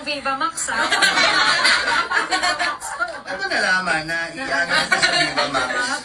Viva Max, ha? Ano nalaman na i-ano ko sa Viva Max?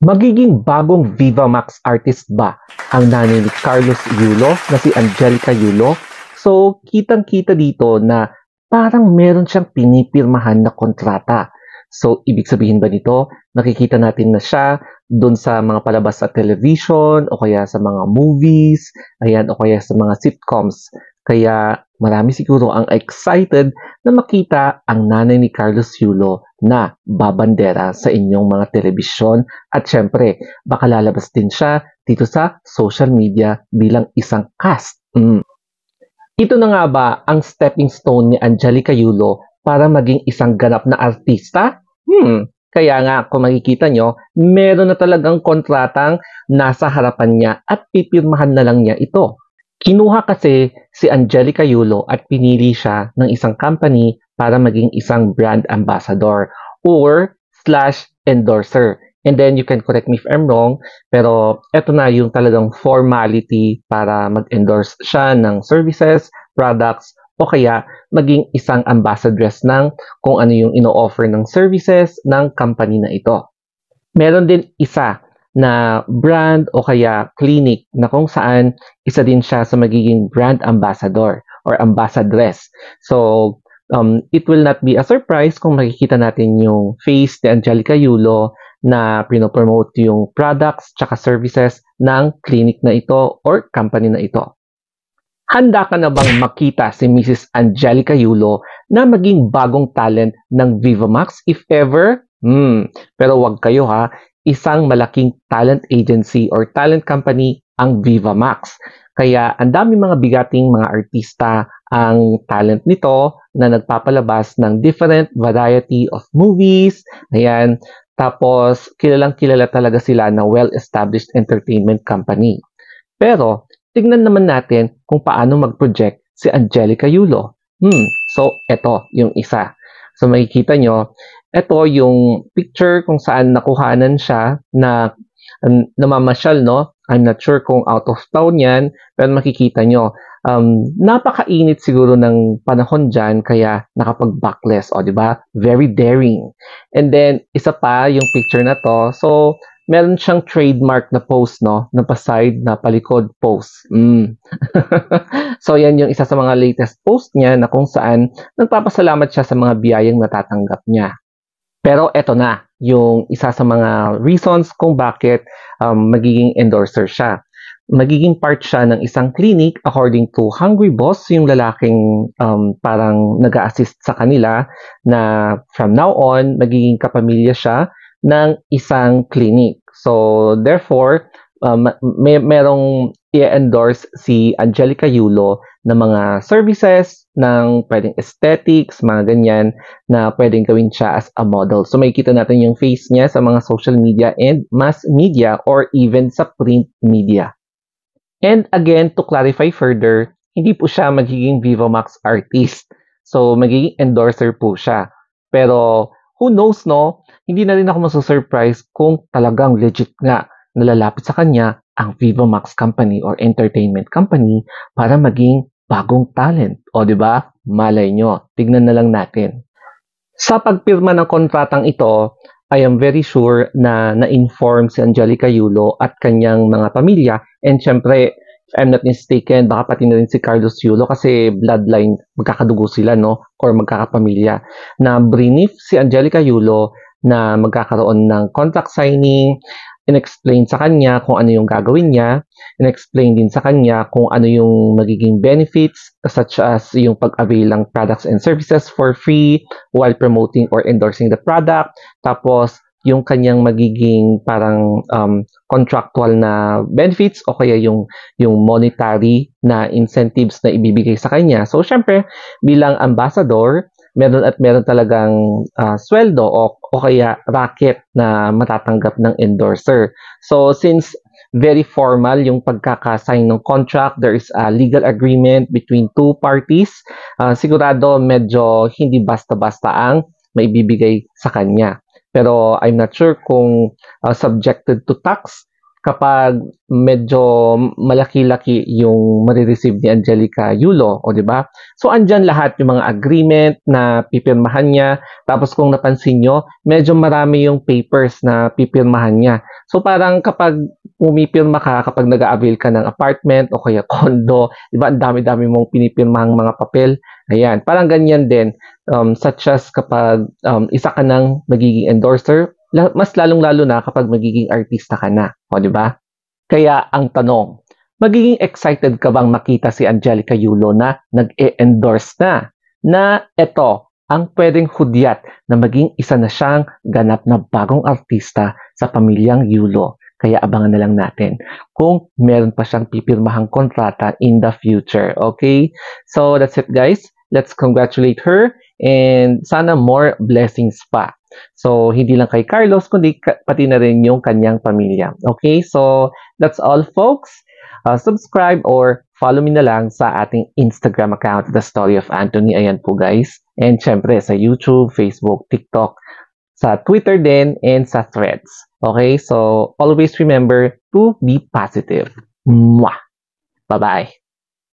Magiging bagong Viva Max artist ba ang nanay ni Carlos Yulo na si Angelica Yulo? So, kitang-kita dito na parang meron siyang pinipirmahan na kontrata. So, ibig sabihin ba nito, nakikita natin na siya doon sa mga palabas sa television o kaya sa mga movies, ayan, o kaya sa mga sitcoms. Kaya marami siguro ang excited na makita ang nanay ni Carlos Yulo na babandera sa inyong mga telebisyon at syempre baka lalabas din siya dito sa social media bilang isang cast. Ito na nga ba ang stepping stone ni Angelica Yulo para maging isang ganap na artista? Kaya nga kung makikita nyo, meron na talagang kontratang nasa harapan niya at pipirmahan na lang niya ito. Kinuha kasi si Angelica Yulo at pinili siya ng isang company para maging isang brand ambassador or /endorser. And then you can correct me if I'm wrong, pero eto na yung talagang formality para mag-endorse siya ng services, products, o kaya maging isang ambassadress ng kung ano yung ino-offer ng services ng company na ito. Meron din isa na brand o kaya clinic na kung saan isa din siya sa magiging brand ambassador or ambassadress. So, it will not be a surprise kung makikita natin yung face ni Angelica Yulo na pinopromote yung products tsaka services ng clinic na ito or company na ito. Handa ka na bang makita si Mrs. Angelica Yulo na maging bagong talent ng Viva Max if ever? Pero wag kayo ha, isang malaking talent agency or talent company ang Viva Max. Kaya ang dami mga bigating mga artista ang talent nito na nagpapalabas ng different variety of movies. Ayan. Tapos, kilalang-kilala talaga sila na well-established entertainment company. Pero, tignan naman natin kung paano mag-project si Angelica Yulo. So, eto yung isa. So, makikita nyo, ito yung picture kung saan nakuhanan siya na namamasyal, no? I'm not sure kung out of town yan, pero makikita nyo. Napakainit siguro ng panahon dyan, kaya nakapag-backless, o diba? Very daring. And then, isa pa yung picture na to. So, meron siyang trademark na pose, no? Na pa-side, na palikod pose. So, yan yung isa sa mga latest post niya na kung saan nagpapasalamat siya sa mga biyayang natatanggap niya. Pero eto na, yung isa sa mga reasons kung bakit magiging endorser siya. Magiging part siya ng isang clinic according to Hungry Boss, yung lalaking parang nag-a-assist sa kanila na from now on, magiging kapamilya siya ng isang clinic. So, therefore, merong i-endorse si Angelica Yulo na mga services ng pwedeng aesthetics, mga ganyan, na pwedeng gawin siya as a model. So, makikita natin yung face niya sa mga social media and mass media or even sa print media. And again, to clarify further, hindi po siya magiging Viva Max artist. So, magiging endorser po siya. Pero, who knows, no? Hindi na rin ako masasurprise kung talagang legit nga nalalapit sa kanya ang Viva Max company or entertainment company para maging bagong talent. O, di ba? Malay nyo. Tignan na lang natin. Sa pagpirma ng kontratang ito, I am very sure na na-inform si Angelica Yulo at kanyang mga pamilya. And syempre, if I'm not mistaken, baka pati na rin si Carlos Yulo kasi bloodline, magkakadugo sila, no? Or magkakapamilya. Na brief si Angelica Yulo na magkakaroon ng contract signing, in-explain sa kanya kung ano yung gagawin niya, in-explain din sa kanya kung ano yung magiging benefits such as yung pag-avail ng products and services for free while promoting or endorsing the product. Tapos, yung kanyang magiging parang contractual na benefits o kaya yung monetary na incentives na ibibigay sa kanya. So, syempre, bilang ambassador, meron talagang sweldo o kaya racket na matatanggap ng endorser. So, since very formal yung pagkakasign ng contract, there is a legal agreement between two parties, sigurado medyo hindi basta-basta ang maibibigay sa kanya. Pero I'm not sure kung subjected to tax kapag medyo malaki-laki yung marireceive ni Angelica Yulo, o di ba? So andyan lahat yung mga agreement na pipirmahan niya. Tapos kung napansin nyo, medyo marami yung papers na pipirmahan niya. So parang kapag pumipirma ka, kapag nag-a-avail ka ng apartment o kaya condo, di ba, ang dami-dami mong pinipirmahang mga papel. Ayan, parang ganyan din. Such as kapag isa ka ng magiging endorser, mas lalong-lalo na kapag magiging artista ka na. O, di ba? Kaya ang tanong, magiging excited ka bang makita si Angelica Yulo na nag-e-endorse na ito ang pwedeng hudyat na maging isa na siyang ganap na bagong artista sa pamilyang Yulo. Kaya abangan na lang natin kung meron pa siyang pipirmahang kontrata in the future. Okay? So that's it, guys. Let's congratulate her and sana more blessings pa. So hindi lang kay Carlos kundi pati na rin yung kanyang pamilya. Okay? So that's all, folks. Subscribe or follow me na lang sa ating Instagram account, The Story of Anthony. Ayan po, guys. And syempre sa YouTube, Facebook, TikTok, sa Twitter din, and sa Threads. Okay? So always remember to be positive. Mwah! Bye-bye.